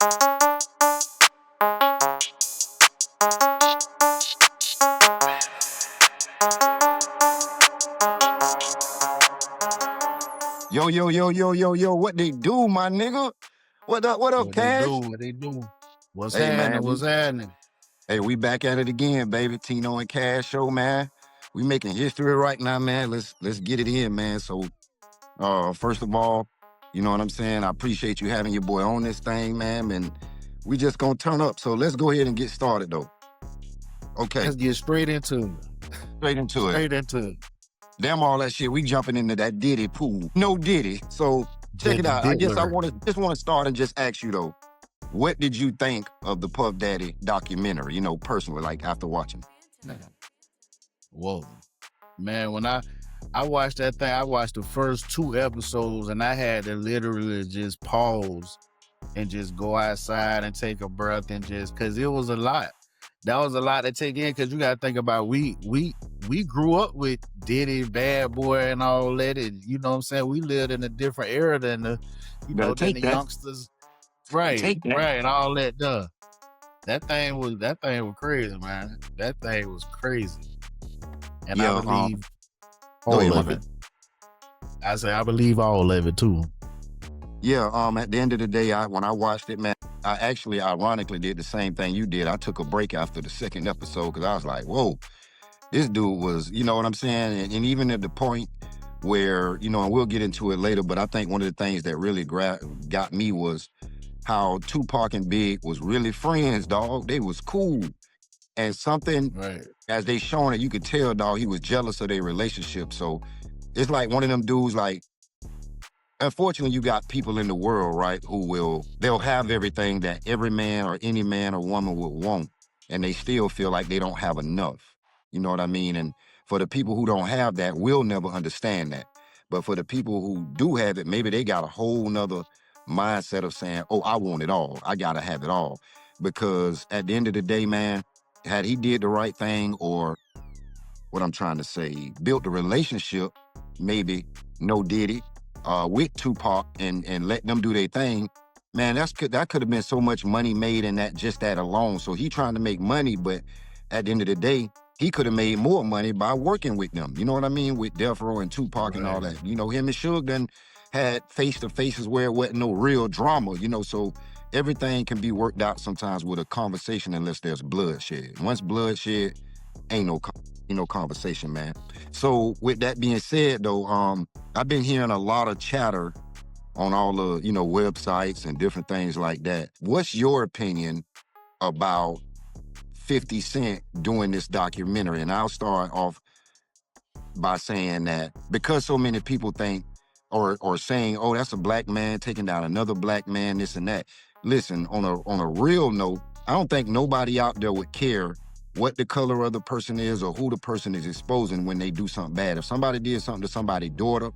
Yo, yo, yo, yo, yo, yo, what they do, my nigga? What up, What they Cash? do? What they do? What's Hey, happening? man, What's happening? we back at it again, baby. Tino and Cash show, man. We making history right now, man. Let's get it in, man. So, first of all, you know what I'm saying? I appreciate you having your boy on this thing, man, and we just gonna turn up. So let's go ahead and get started, though. Okay, Let's get straight into it. straight into it. Straight into it. Damn all that shit. We jumping into that Diddy pool. No Diddy. So check it The out. I guess I Diddler. just want to start and just ask you though. What did you think of the Puff Daddy documentary, you know, personally, like after watching? Whoa, man! When I watched that thing, I watched the first 2 episodes, and I had to literally just pause and just go outside and take a breath and just because it was a lot. That was a lot to take in because you got to think about we grew up with Diddy, Bad Boy, and all that, and you know what I'm saying. We lived in a different era than the Better than take the that. youngsters. Right, Take that. right, and all that stuff. That thing was crazy, man. That thing was crazy, and Yeah, I believe go ahead, all my of bad. it. I say I believe all of it too. Yeah, at the end of the day, when I watched it, man, I actually ironically did the same thing you did. I took a break after the second episode because I was like, whoa, this dude was, you know what I'm saying? And even at the point where, you know, and we'll get into it later, but I think one of the things that really got me was how Tupac and Big was really friends, dog. They was cool. And something, Right, as they showing it, you could tell, dog, he was jealous of their relationship. So it's like one of them dudes, like, unfortunately, you got people in the world, right, they'll have everything that every man or any man or woman would want, and they still feel like they don't have enough. You know what I mean? And for the people who don't have that, we'll never understand that. But for the people who do have it, maybe they got a whole nother mindset of saying, oh, I want it all. I gotta have it all. Because at the end of the day, man, had he did the right thing, or what I'm trying to say, built the relationship, maybe no Diddy, with Tupac and let them do their thing, man, that could have been so much money made in that alone. So he trying to make money, but at the end of the day, he could have made more money by working with them. You know what I mean? With Death Row and Tupac and all right. that. You know, him and Suge done had face-to-faces where it wasn't no real drama, you know, so everything can be worked out sometimes with a conversation unless there's bloodshed. Once bloodshed, ain't no conversation, man. So with that being said, though, I've been hearing a lot of chatter on all the websites and different things like that. What's your opinion about 50 Cent doing this documentary? And I'll start off by saying that because so many people think or saying, oh, that's a black man taking down another black man, this and that. Listen, on a real note, I don't think nobody out there would care what the color of the person is or who the person is exposing when they do something bad. If somebody did something to somebody's daughter,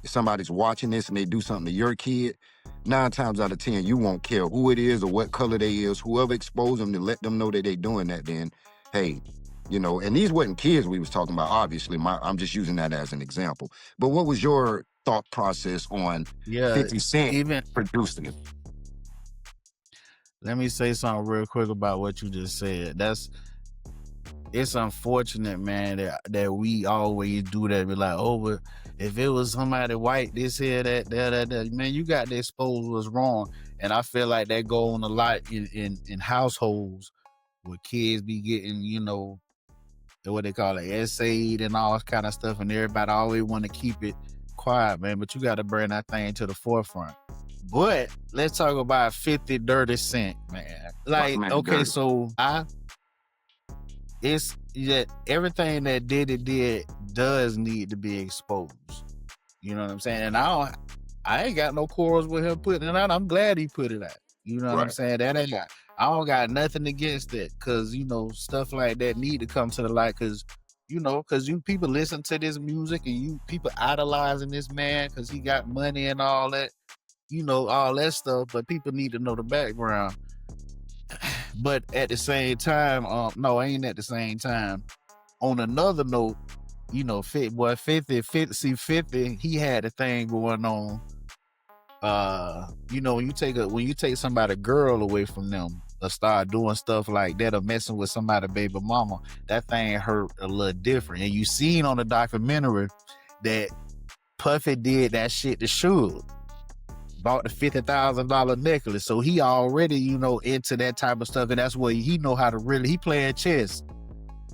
if somebody's watching this and they do something to your kid, 9 times out of 10, you won't care who it is or what color they is. Whoever exposed them to let them know that they doing that, then, hey, and these wasn't kids we was talking about, obviously. I'm just using that as an example. But what was your thought process on Yeah, 50 Cent even producing it? let me say something real quick about what you just said. It's unfortunate, man, that we always do that. Be like, oh, but if it was somebody white, this here, that, man, you got to expose what's wrong. And I feel like that go on a lot in households where kids be getting, what they call it, essayed and all kind of stuff, and everybody always want to keep it quiet, man. But you got to bring that thing to the forefront. But let's talk about 50 Dirty Cent, man. Like, Man, okay, dirty. so it's that everything that Diddy did does need to be exposed. You know what I'm saying? And I ain't got no quarrels with him putting it out. I'm glad he put it out. You know what I'm Right. saying? I don't got nothing against it, because stuff like that need to come to the light, because you people listen to this music and you people idolizing this man because he got money and all that, all that stuff, but people need to know the background. But at the same time, no, ain't at the same time. On another note, 50, see 50, he had a thing going on you know, when you take somebody girl away from them, or start doing stuff like that, or messing with somebody baby mama, that thing hurt a little different. And you seen on the documentary that Puffy did that shit to Suge, bought the $50,000 necklace. So he already, you know, into that type of stuff, and that's what he know how to really. He playing chess.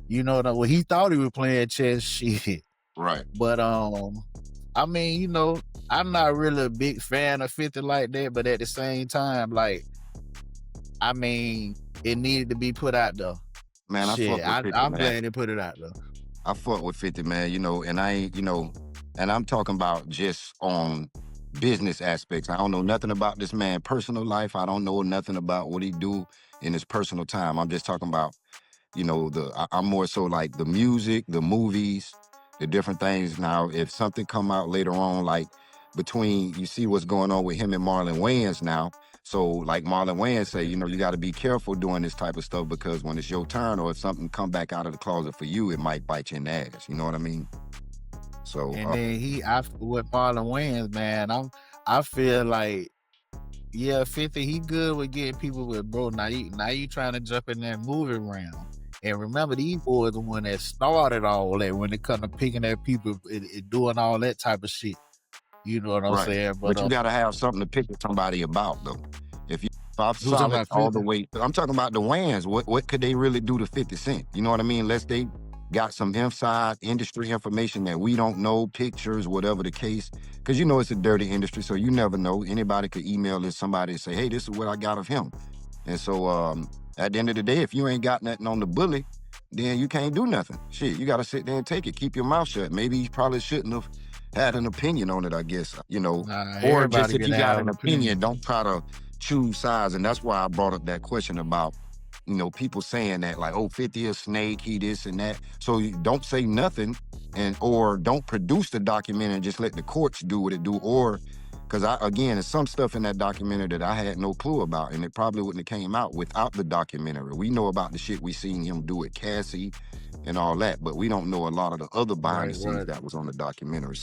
You know, well, he thought he was playing chess, shit. Right. But I mean, you know, I'm not really a big fan of 50 like that, but at the same time, like, I mean, it needed to be put out there. Man, I Shit, fuck with 50, I'm man. glad they put it out there. I fuck with 50, man, you know, and I ain't, you know, and I'm talking about just on business aspects. I don't know nothing about this man' personal life. I don't know nothing about what he do in his personal time. I'm just talking about, you know, I'm more so like the music, the movies, the different things. Now, if something come out later on, like between, you see what's going on with him and Marlon Wayans now. So like Marlon Wayans say, you know, you got to be careful doing this type of stuff, because when it's your turn, or if something come back out of the closet for you, it might bite you in the ass. You know what I mean? So And then with Marlon Wayans, man, I feel like, yeah, 50, he good with getting people with, bro. Now you trying to jump in that movie realm. And remember, these boys the one that started all that when it come to picking at people and doing all that type of shit. You know what I'm right. saying? But But you got to have something to pick with somebody about, though. If I'm who's talking solid about all the 50? way, I'm talking about the Wayans. What could they really do to 50 Cent? You know what I mean? Unless they got some inside industry information that we don't know, pictures, whatever the case. Because you know it's a dirty industry, so you never know. Anybody could email this somebody and say, hey, this is what I got of him. And so at the end of the day, if you ain't got nothing on the bully, then you can't do nothing. Shit, you got to sit there and take it. Keep your mouth shut. Maybe you probably shouldn't have had an opinion on it, I guess, you know. Nah, Or just everybody if can you got have an an opinion, opinion. don't try to choose sides. And that's why I brought up that question about, you know, people saying that like, oh, 50 a snake, he this and that. So you don't say nothing, and or don't produce the documentary and just let the courts do what it do. Or because again, there's some stuff in that documentary that I had no clue about, and it probably wouldn't have came out without the documentary. We know about the shit we seen him do with Cassie and all that, but we don't know a lot of the other behind the scenes Right. that was on the documentary.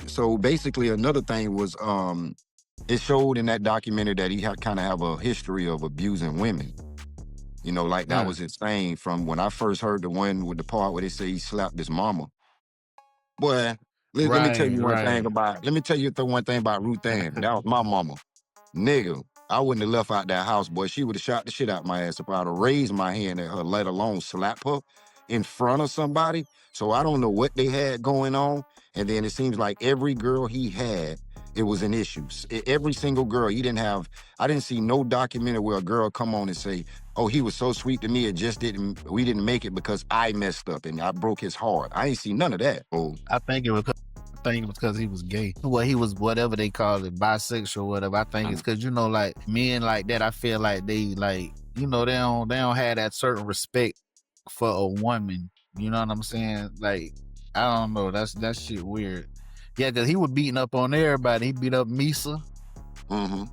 So basically, another thing was, it showed in that documentary that he had kind of have a history of abusing women. You know, like that Yeah. was his thing from when I first heard the one with the part where they say he slapped his mama. Boy, let me tell you one thing Right. about, let me tell you the one thing about Ruth Ann. That was my mama. Nigga, I wouldn't have left out that house, boy. She would have shot the shit out my ass if I'd have raised my hand at her, let alone slap her in front of somebody. So I don't know what they had going on. And then it seems like every girl he had, it was an issue. Every single girl, I didn't see no documentary where a girl come on and say, oh, he was so sweet to me, we didn't make it because I messed up and I broke his heart. I ain't see none of that. Oh, I think it was because he was gay. Well, he was whatever they call it, bisexual, whatever. I think it's because, you know, like men like that, I feel like they, like, you know, they don't have that certain respect for a woman. You know what I'm saying? Like, I don't know. That shit weird. Yeah, because he was beating up on everybody. He beat up Misa, mm-hmm.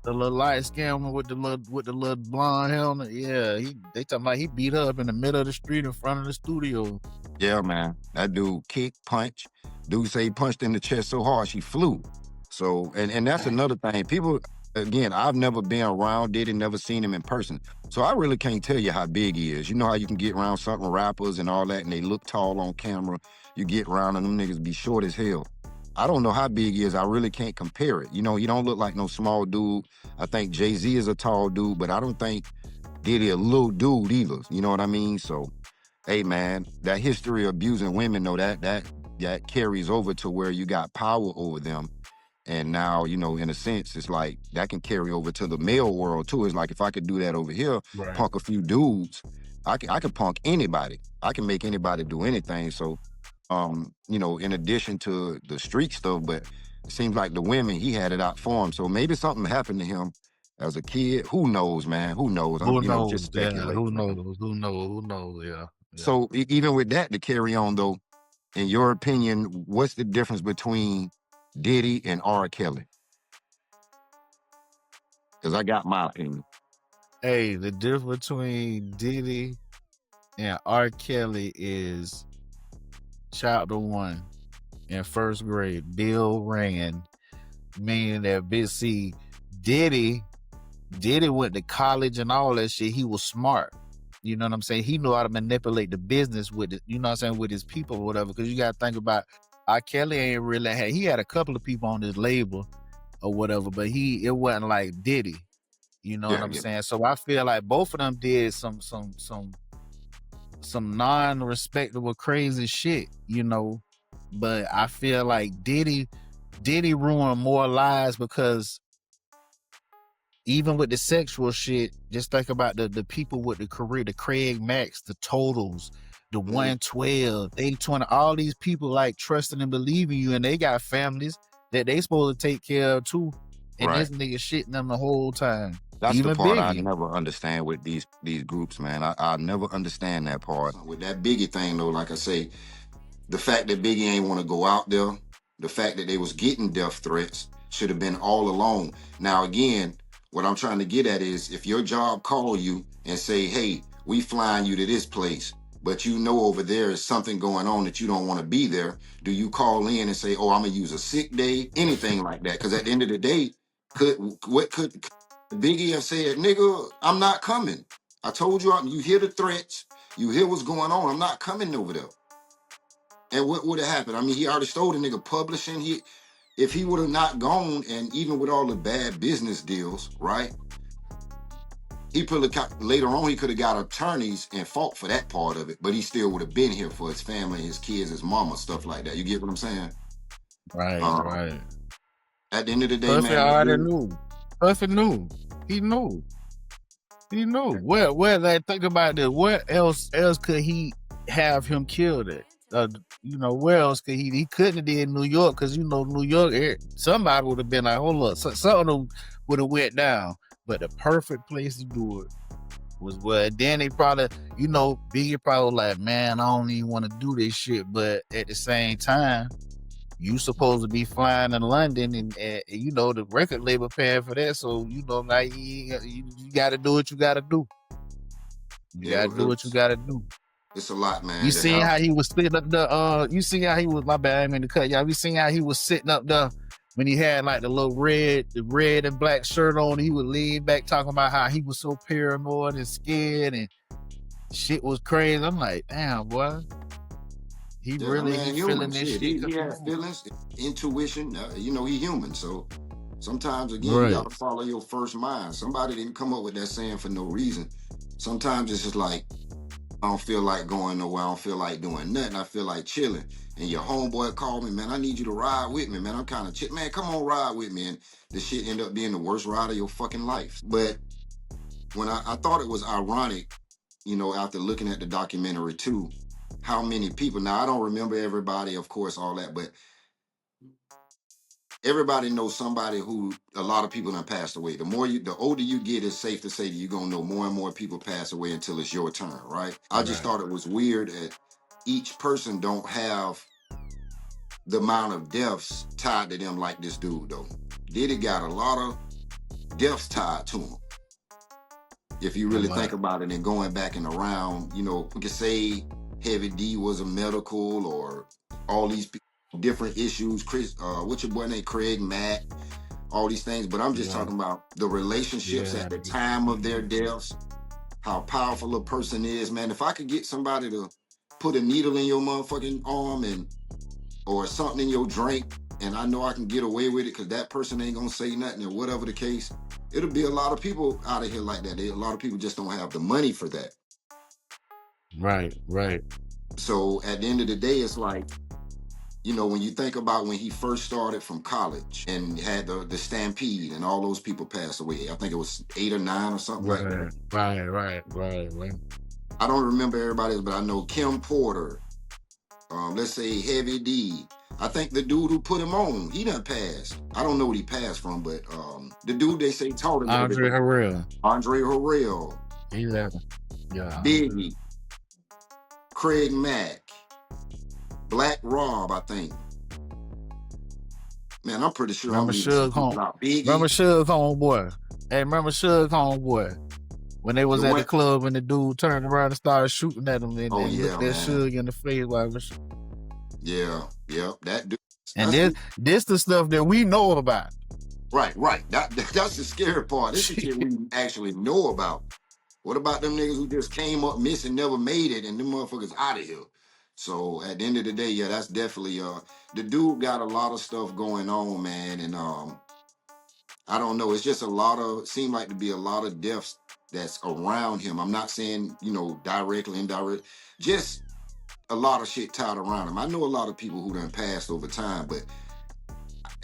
the little light skin one with the little blonde helmet. Yeah, they talking about he beat her up in the middle of the street in front of the studio. Yeah, man. That dude kick, punch. Dude say he punched in the chest so hard she flew. So, and that's another thing. People, again, I've never been around Diddy, never seen him in person. So I really can't tell you how big he is. You know how you can get around certain rappers and all that, and they look tall on camera. You get around and them niggas be short as hell. I don't know how big he is. I really can't compare it. You know, he don't look like no small dude. I think Jay-Z is a tall dude, but I don't think Diddy a little dude either. You know what I mean? So hey man, that history of abusing women, though, that carries over to where you got power over them. And now, you know, in a sense, it's like that can carry over to the male world too. It's like if I could do that over here, Right. punk a few dudes, I could punk anybody. I can make anybody do anything. So you know, in addition to the street stuff, but it seems like the women, he had it out for him. So maybe something happened to him as a kid. Who knows, man? Who knows? I'm, Who you know, just knows? Yeah, who speculating, man. knows? Who knows? Who knows? Yeah. Yeah. So even with that to carry on though, in your opinion, what's the difference between Diddy and R.Kelly? Because I got my opinion. Hey, the difference between Diddy and R. Kelly is chapter one. in first grade. Bill ran, meaning that bitch. See, Diddy went to college and all that shit. He was smart. You know what I'm saying? He knew how to manipulate the business with it, you know what I'm saying, with his people or whatever. Because you got to think about R.Kelly ain't really he had a couple of people on his label or whatever, but it wasn't like Diddy. You know what I'm saying? So I feel like both of them did some non-respectable crazy shit, you know. But I feel like Diddy ruined more lives because even with the sexual shit, just think about the people with the career, the Craig Max, the Totals, the 112, 820, all these people like trusting and believing you, and they got families that they supposed to take care of too. And this nigga shitting them the whole time. That's even the part I Biggie. never understand with these groups, man. I never understand that part. With that Biggie thing though, like I say, the fact that Biggie ain't want to go out there, the fact that they was getting death threats should have been all along. Now again, what I'm trying to get at is if your job call you and say, hey, we flying you to this place, but you know over there is something going on that you don't want to be there, do you call in and say, oh, I'm gonna use a sick day, anything like that? Because at the end of the day, could Biggie have said, nigga, I'm not coming. I told you, you hear the threats, you hear what's going on, I'm not coming over there. And what would have happened? I mean, he already stole the nigga publishing. If he would have not gone, and even with all the bad business deals, right? He later on he could have got attorneys and fought for that part of it, but he still would have been here for his family, his kids, his mama, stuff like that. You get what I'm saying? Right, right. At the end of the day, Puffy man, already knew. Puffy knew. He knew. Where like think about this. Where else could he have him killed at? You know, where else could he couldn't have did New York, because you know New York, somebody would have been like, hold up, something would have went down. But the perfect place to do it was where then they probably, you know, Biggie probably like, man, I don't even want to do this shit. But at the same time, you supposed to be flying in London, and you know the record label paying for that, so you know, like you got to do what you got to do. You got to do what you got to do. It's a lot, man. You seen how he was sitting up there? You seen how he was? My bad, I mean to cut y'all. You seen how he was sitting up there when he had like the red and black shirt on? He would lean back talking about how he was so paranoid and scared and shit was crazy. I'm like, damn, boy. He really feeling this shit. He has feelings, intuition. You know, he human. So sometimes, again, you got to follow your first mind. Somebody didn't come up with that saying for no reason. Sometimes it's just like, I don't feel like going nowhere. I don't feel like doing nothing. I feel like chilling. And your homeboy called me, man, I need you to ride with me, man. I'm kind of chill. Man, come on, ride with me. And this shit end up being the worst ride of your fucking life. But when I thought it was ironic, you know, after looking at the documentary too, how many people, now I don't remember everybody, of course, all that, but everybody knows somebody who, a lot of people have passed away. The older you get, it's safe to say that you're going to know more and more people pass away until it's your turn, right? I just thought it was weird that each person don't have the amount of deaths tied to them like this dude, though. Diddy got a lot of deaths tied to him. If you really think about it and going back and around, you know, we could say Heavy D was a medical or all these different issues. What's your boy name? Craig Mack, all these things. But I'm just talking about the relationships at the time of their deaths, how powerful a person is, man. If I could get somebody to put a needle in your motherfucking arm or something in your drink, and I know I can get away with it because that person ain't gonna say nothing or whatever the case, it'll be a lot of people out of here like that. A lot of people just don't have the money for that. Right. So at the end of the day, it's like, you know, when you think about when he first started from college and had the stampede and all those people passed away, I think it was 8 or 9 or something like that. Right. I don't remember everybody's, but I know Kim Porter, let's say Heavy D. I think the dude who put him on, he done passed. I don't know what he passed from, but the dude they say taught him. Andre Harrell. He left. Yeah. Biggie. Craig Mack. Black Rob, I think. Man, I'm pretty sure remember Suge Homeboy. Hey, remember Suge Homeboy? When they was at the club and the dude turned around and started shooting at him and looked at Suge in the face while Yeah, yeah. That dude. And That's this the stuff that we know about. right. That's the scary part. This is shit we actually know about. What about them niggas who just came up missing, never made it, and them motherfuckers out of here? So at the end of the day, yeah, that's definitely the dude got a lot of stuff going on, man, and I don't know. It's just a lot of seem like to be a lot of deaths that's around him. I'm not saying, directly, indirect, just a lot of shit tied around him. I know a lot of people who done passed over time, but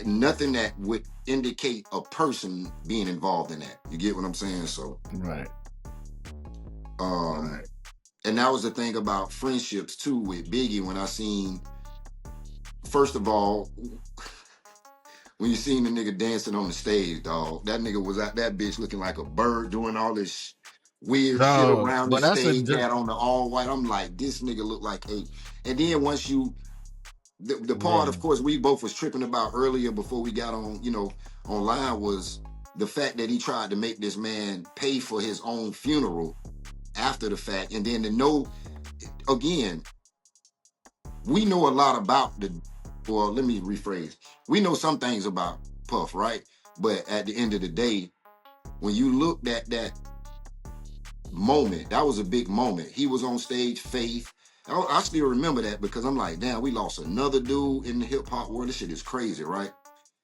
nothing that would indicate a person being involved in that. You get what I'm saying? So Right. um and that was the thing about friendships too with Biggie when I seen, first of all, when you seen the nigga dancing on the stage, dog, that nigga was at that bitch looking like a bird doing all this weird shit Dog, around the but that's a stage, had on the all white. I'm like, this nigga look like a. And then once you, the part, right. of course, we both was tripping about earlier before we got on, online was the fact that he tried to make this man pay for his own funeral after the fact, and then to know, again, we know a lot about the, well, let me rephrase. We know some things about Puff, right? But at the end of the day, when you looked at that moment, that was a big moment. He was on stage, Faith. I still remember that because I'm like, damn, we lost another dude in the hip hop world. This shit is crazy, right?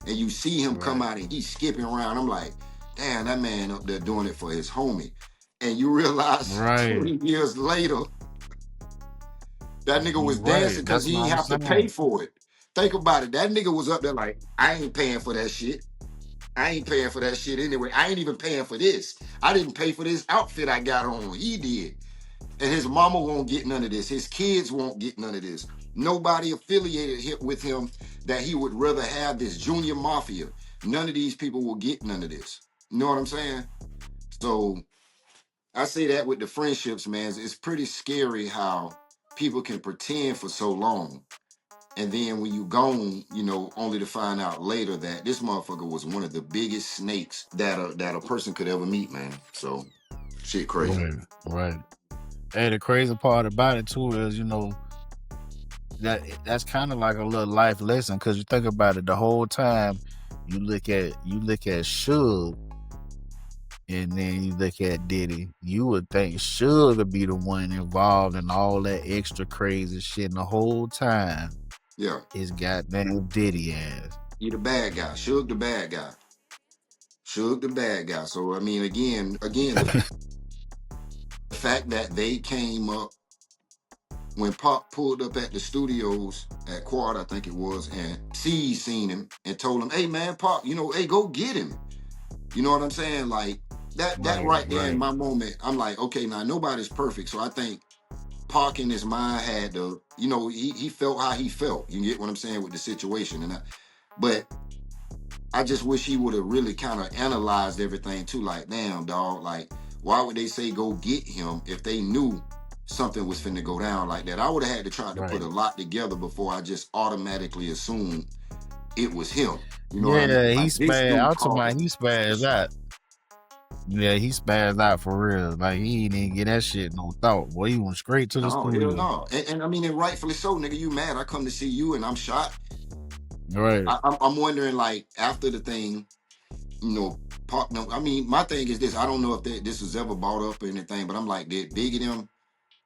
And you see him come Right. out and he's skipping around. I'm like, damn, that man up there doing it for his homie. And you realize Right. 20 years later, that nigga You was dancing right. because That's he what didn't I'm have to pay saying. for it. Think about it. That nigga was up there like, I ain't paying for that shit. I ain't paying for that shit anyway. I ain't even paying for this. I didn't pay for this outfit I got on. He did. And his mama won't get none of this. His kids won't get none of this. Nobody affiliated with him that he would rather have this junior mafia. None of these people will get none of this. You know what I'm saying? So I say that with the friendships, man. It's pretty scary how people can pretend for so long. And then when you gone, only to find out later that this motherfucker was one of the biggest snakes that a person could ever meet, man. So shit crazy. Right. Right. Hey, the crazy part about it too is, that's kind of like a little life lesson because you think about it the whole time. You look at Suge, and then you look at Diddy. You would think Suge would be the one involved in all that extra crazy shit, and the whole time Yeah. it's goddamn Diddy ass. He the bad guy. Suge the bad guy. Suge the bad guy. So I mean, again, the fact that they came up when Pop pulled up at the studios at Quad, I think it was, and C seen him and told him, "Hey man, Pop, hey, go get him." You know what I'm saying? Like that Right. right there in Right. my moment, I'm like, okay, now nobody's perfect, so I think Pac in his mind had to, he felt how he felt. You get what I'm saying with the situation, but I just wish he would have really kind of analyzed everything too. Like, damn, dog, like, why would they say go get him if they knew something was finna go down like that? I would have had to try to put Right. a lot together before I just automatically assumed it was him. You know what I mean? Yeah, he Like this spazzed. dude I'm talking about caused he spazzed this. out. Yeah, he spazzed out for real. Like he didn't even get that shit no thought. Boy, he went straight to the No, hell studio. no. And I mean, and rightfully so, nigga. You mad? I come to see you and I'm shot. Right. I'm wondering, like, after the thing, Pac. No, I mean, my thing is this. I don't know if this was ever brought up or anything, but I'm like, did Biggie them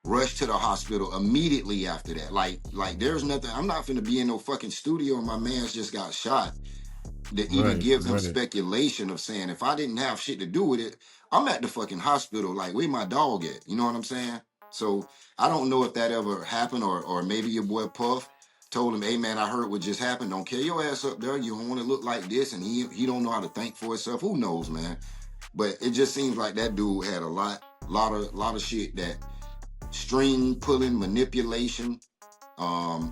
rush to the hospital immediately after that? Like, there's nothing. I'm not finna be in no fucking studio and my man's just got shot. That even Right. gives him Right. speculation of saying, if I didn't have shit to do with it, I'm at the fucking hospital. Like, where my dog at? You know what I'm saying? So I don't know if that ever happened, or maybe your boy Puff told him, "Hey man, I heard what just happened. Don't carry your ass up there. You don't want to look like this." And he don't know how to think for himself. Who knows, man? But it just seems like that dude had a lot of shit, that string pulling, manipulation.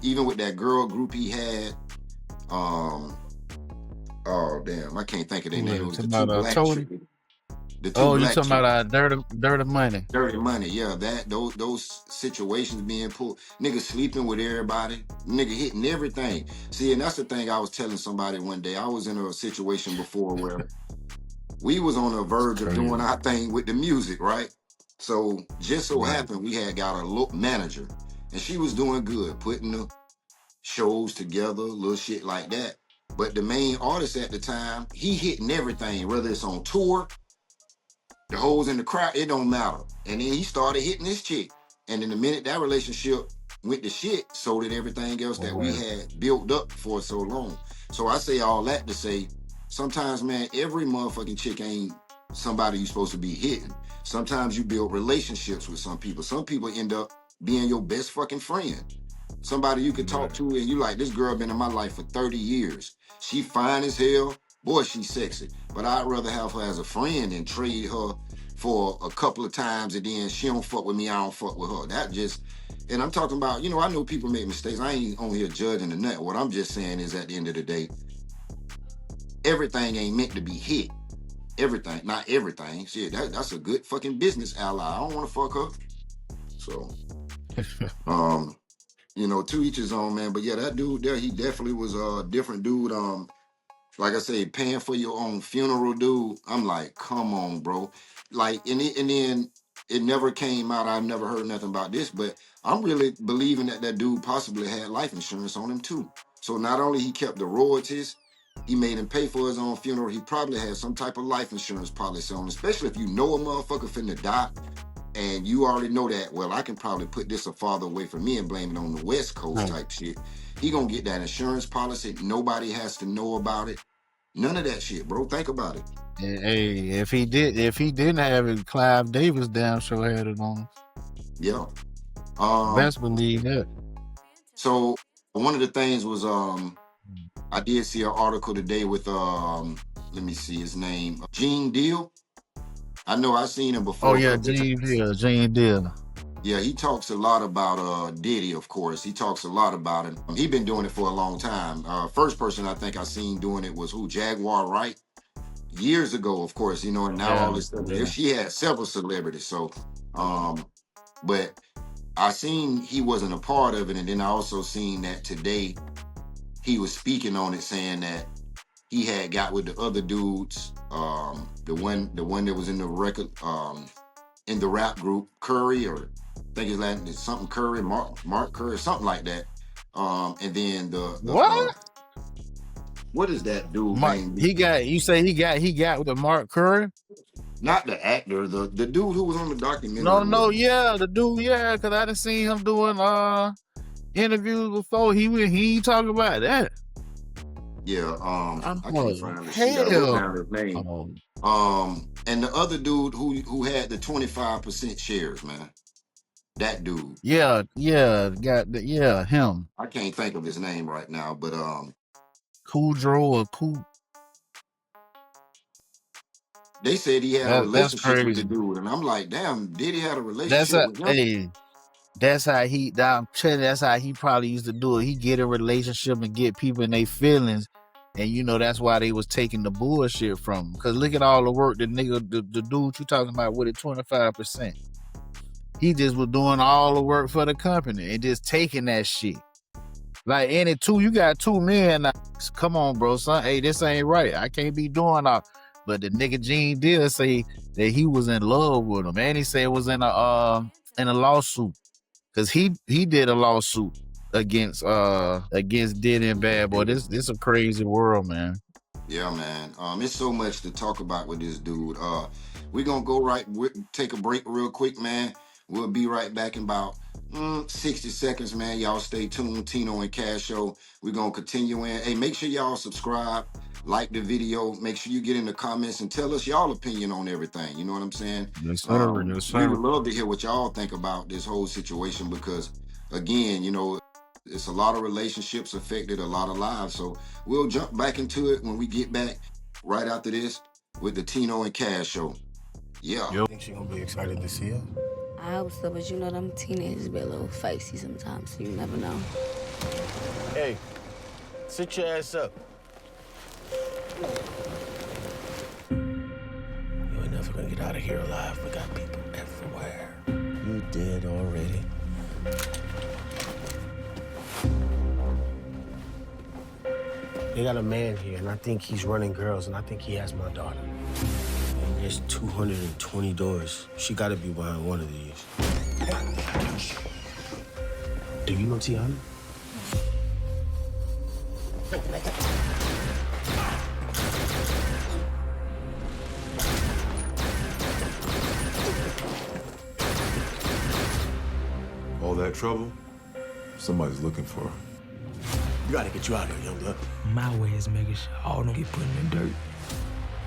Even with that girl group he had. Um, oh damn, I can't think of their Who name. is It it? was the Talking two about black Tony? chicks. The two Oh, you black talking about chicks. dirty money? Dirty money, yeah. That those situations being pulled, nigga sleeping with everybody, nigga hitting everything. See, and that's the thing I was telling somebody one day. I was in a situation before where we was on the It's verge of doing crazy. our thing with the music, right? So just so Right. happened we had got a look manager, and she was doing good, putting the shows together, little shit like that. But the main artist at the time, he hitting everything, whether it's on tour, the hoes in the crowd, it don't matter. And then he started hitting this chick. And in the minute that relationship went to shit, so did everything else that we had built up for so long. So I say all that to say, sometimes, man, every motherfucking chick ain't somebody you supposed to be hitting. Sometimes you build relationships with some people. Some people end up being your best fucking friend. Somebody you could talk to and you like, this girl been in my life for 30 years. She fine as hell. Boy, she's sexy. But I'd rather have her as a friend than trade her for a couple of times and then she don't fuck with me, I don't fuck with her. That just, and I'm talking about, I know people make mistakes. I ain't on here judging or nothing. What I'm just saying is at the end of the day, everything ain't meant to be hit. Everything, not everything. Shit, that's a good fucking business ally. I don't want to fuck her. So, to each his own, man. But yeah, that dude there, he definitely was a different dude. Like I say, paying for your own funeral, dude. I'm like, come on, bro. Like, and then it never came out. I've never heard nothing about this, but I'm really believing that dude possibly had life insurance on him too. So not only he kept the royalties, he made him pay for his own funeral. He probably had some type of life insurance policy on, especially if you know a motherfucker finna die. And you already know that, well, I can probably put this a farther away from me and blame it on the West Coast type shit. He gonna get that insurance policy. Nobody has to know about it. None of that shit, bro. Think about it. Hey, if he didn't have it, Clive Davis damn sure had it on. Yeah. Best believe that. So one of the things was I did see an article today with let me see his name, Gene Deal. I know I've seen him before. Oh yeah, Gene Deal. Yeah, he talks a lot about Diddy, of course. He talks a lot about it. He been doing it for a long time. First person I think I seen doing it was Jaguar Wright. Years ago, of course, and now all this stuff. Yeah. She had several celebrities. So but I seen he wasn't a part of it, and then I also seen that today he was speaking on it, saying that he had got with the other dudes, the one that was in the record, in the rap group Curry, or I think his last name is something Curry, Mark Curry, something like that. And then the what? What is that dude name? He got with the Mark Curry? Not the actor, the dude who was on the documentary. No, yeah, the dude, yeah, because I done seen him doing interviews before. He talking about that. Yeah, I can't find the shit. I wrote down his name. And the other dude who had the 25% shares, man. That dude. Yeah, him. I can't think of his name right now, but Kudrow or Ku. They said he had a relationship with the dude, and I'm like, damn, did he have a relationship with him? Hey, that's how he probably used to do it. He get a relationship and get people in their feelings, and that's why they was taking the bullshit from him. Cause look at all the work the dude you talking about with it 25%. He just was doing all the work for the company and just taking that shit. Like you got 2 men. Come on, bro, son. Hey, this ain't right. I can't be doing all. But the nigga Gene Deal say that he was in love with him, and he said it was in a lawsuit, cause he did a lawsuit against Diddy and Bad Boy. This a crazy world, man. Yeah, man. It's so much to talk about with this dude. We're gonna go take a break real quick, man. We'll be right back in about 60 seconds, man. Y'all stay tuned. Tino and Cash Show. We're gonna continue in. Hey, make sure y'all subscribe. Like the video, make sure you get in the comments and tell us y'all opinion on everything. You know what I'm saying? Yes, sir. We would love to hear what y'all think about this whole situation, because again, it's a lot of relationships affected, a lot of lives. So we'll jump back into it when we get back right after this with the Tino and Cash Show. Yeah. I think she gonna be excited to see us. I hope so, but them teenagers be a little feisty sometimes, so you never know. Hey, sit your ass up. You ain't never gonna get out of here alive. We got people everywhere. You dead already. They got a man here, and I think he's running girls, and I think he has my daughter. And there's 220 doors. She gotta be behind one of these. Do you know Tiana? All that trouble? Somebody's looking for her. You gotta get you out of here, young blood. My way is making sure all don't get put in the dirt.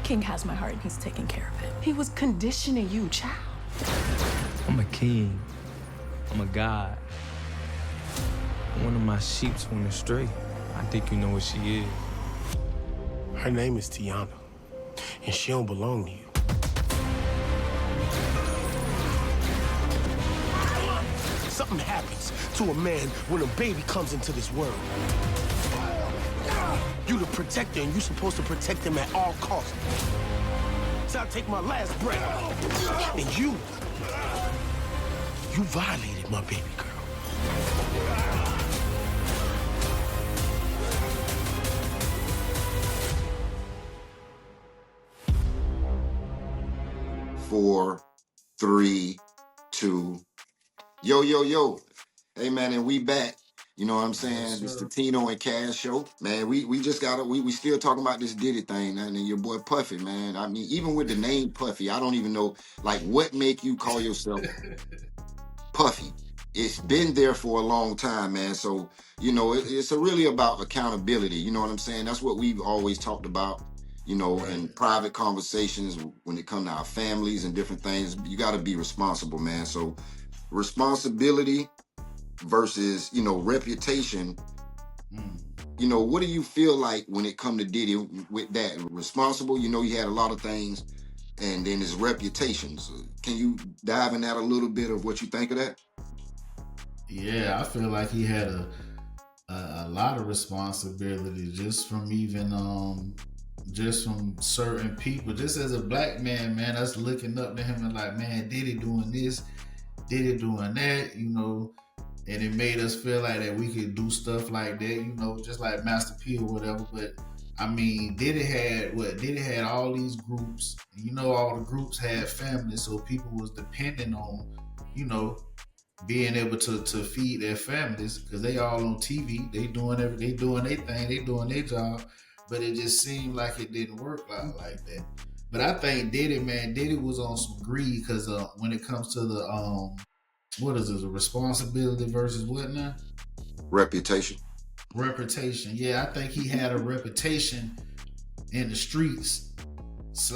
King has my heart and he's taking care of it. He was conditioning you, child. I'm a king. I'm a god. One of my sheeps went astray. I think you know what she is. Her name is Tiana, and she don't belong to you. Something happens to a man when a baby comes into this world. You the protector, and you supposed to protect him at all costs. So I take my last breath, and you violated my baby girl. Four, three, two. Yo, yo, yo. Hey, man, and we back. You know what I'm saying? Yes, It's the sir. Tino and Cash show. Man, we just got to, we still talking about this Diddy thing, man, and your boy Puffy, man. I mean, even with the name Puffy, I don't even know, like, what make you call yourself Puffy? It's been there for a long time, man. So, you know, it's really about accountability. You know what I'm saying? That's what we've always talked about, you know, in private conversations when it comes to our families and different things. You got to be responsible, man. So responsibility versus, you know, reputation. You know, what do you feel like when it come to Diddy with that? Responsible, you know, he had a lot of things, and then his reputation. So can you dive in that a little bit of what you think of that? Yeah, I feel like he had a lot of responsibility just from even just from certain people. Just as a black man, man, us looking up to him and like, man, Diddy doing this, Diddy doing that, you know, and it made us feel like that we could do stuff like that, you know, just like Master P or whatever. But I mean, Diddy had all these groups. You know, all the groups had families, so people was depending on, you know, being able to feed their families because they all on TV. They doing their thing, they doing their job. But it just seemed like it didn't work out like that. But I think Diddy was on some greed because when it comes to the what is it, the responsibility versus what now? Reputation. Reputation. Yeah, I think he had a reputation in the streets /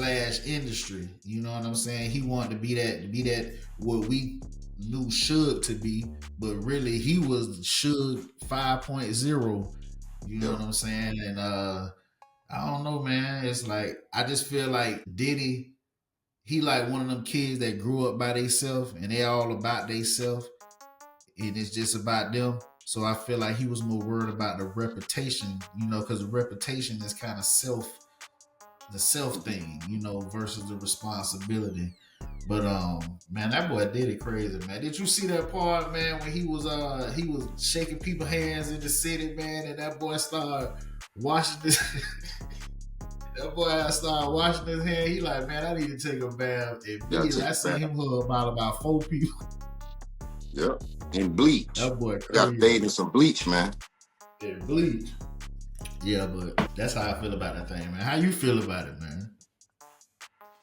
industry. You know what I'm saying? He wanted to be that what we knew Suge to be, but really he was Suge 5.0. You know what I'm saying? And I don't know, man. It's like I just feel like Diddy, he like one of them kids that grew up by themselves and they all about themselves and it's just about them. So I feel like he was more worried about the reputation, you know, because the reputation is kind of the self thing, you know, versus the responsibility. But man, that boy did it crazy, man. Did you see that part, man, when he was shaking people's hands in the city, man, and that boy started washing this that boy started washing his hand. He like, man, I need to take a bath. Immediately, I seen him hug about 4 people. Yep. And bleach. That boy crazy. Got bathed in some bleach, man. Yeah, bleach. Yeah, but that's how I feel about that thing, man. How you feel about it, man?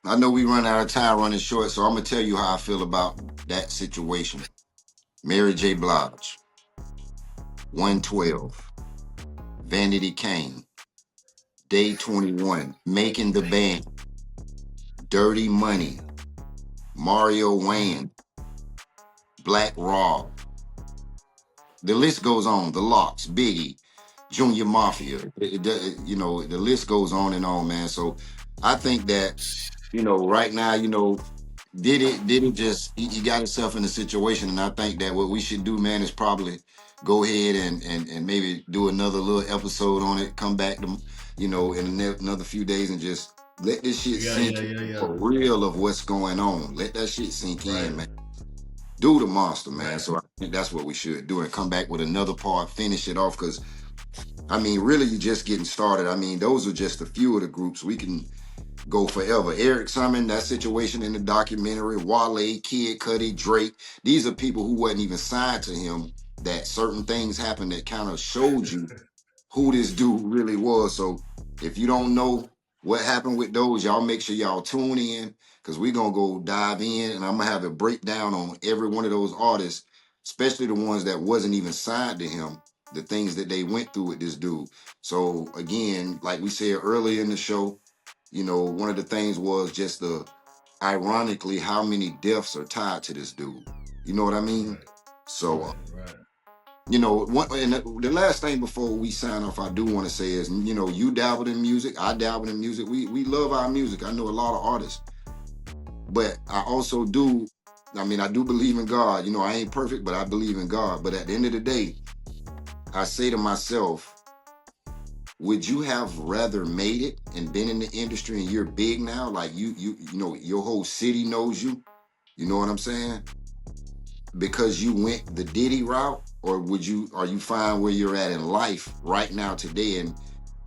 I know we run out of time running short, so I'm going to tell you how I feel about that situation. Mary J. Blige, 112, Vanity Kane, Day 21, Making the Band, Dirty Money, Mario Wayne, Black Rob. The list goes on. The Locks, Biggie, Junior Mafia. You know, the list goes on and on, man. So I think that, you know, right now, you know, Diddy just, he got himself in a situation. And I think that what we should do, man, is probably go ahead and maybe do another little episode on it, come back to, you know, in another few days and just let this shit sink in for real of what's going on. Let that shit sink in, man. Do the monster, man. Right. So I think that's what we should do and come back with another part, finish it off. Because, I mean, really, you're just getting started. I mean, those are just a few of the groups. We can go forever. Eric Sermon, that situation in the documentary, Wale, Kid Cudi, Drake. These are people who wasn't even signed to him, that certain things happened that kind of showed you who this dude really was. So if you don't know what happened with those, y'all make sure y'all tune in because we're gonna go dive in and I'm gonna have a breakdown on every one of those artists, especially the ones that wasn't even signed to him, the things that they went through with this dude. So again, like we said earlier in the show, you know, one of the things was just the ironically how many deaths are tied to this dude. You know what I mean? So Right. you know, and the last thing before we sign off, I do want to say is, you know, you dabbled in music, I dabbled in music. We love our music. I know a lot of artists, but I also do. I mean, I do believe in God. You know, I ain't perfect, but I believe in God. But at the end of the day, I say to myself, would you have rather made it and been in the industry and you're big now, like you know, your whole city knows you. You know what I'm saying? Because you went the Diddy route, or are you fine where you're at in life right now today? And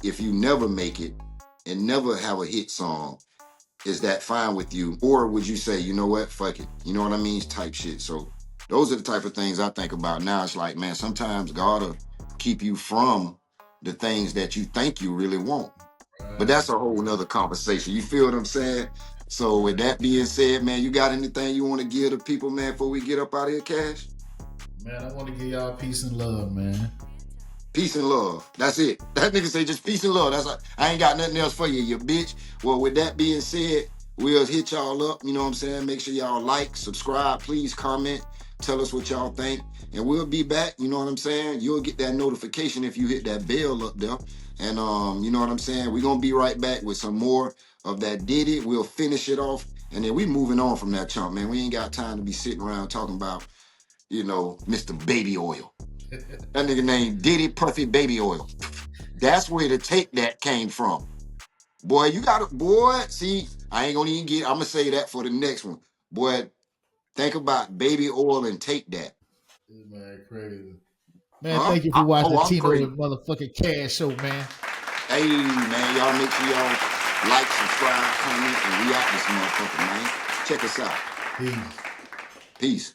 if you never make it and never have a hit song, is that fine with you? Or would you say, you know what, fuck it, you know what I mean, type shit. So those are the type of things I think about now. It's like, man, sometimes God will keep you from the things that you think you really want. But that's a whole nother conversation. You feel what I'm saying? So with that being said, man, you got anything you want to give the people, man, before we get up out of here, Cash? Man, I want to give y'all peace and love, man. Peace and love. That's it. That nigga say just peace and love. I ain't got nothing else for you, you bitch. Well, with that being said, we'll hit y'all up. You know what I'm saying? Make sure y'all like, subscribe, please comment, tell us what y'all think. And we'll be back. You know what I'm saying? You'll get that notification if you hit that bell up there. And you know what I'm saying? We're gonna be right back with some more of that Diddy. We'll finish it off. And then we moving on from that chunk, man. We ain't got time to be sitting around talking about, you know, Mr. Baby Oil. That nigga named Diddy Puffy Baby Oil. That's where the take that came from. Boy, you got to, boy, see, I ain't gonna even I'm gonna say that for the next one. Boy, think about baby oil and take that. Man, crazy. Man, Huh? thank you for watching I'm Tino crazy. and motherfucking Cash Show, man. Hey, man, y'all make sure y'all like, subscribe, comment, and we out this motherfucker, man. Check us out. Peace. Peace.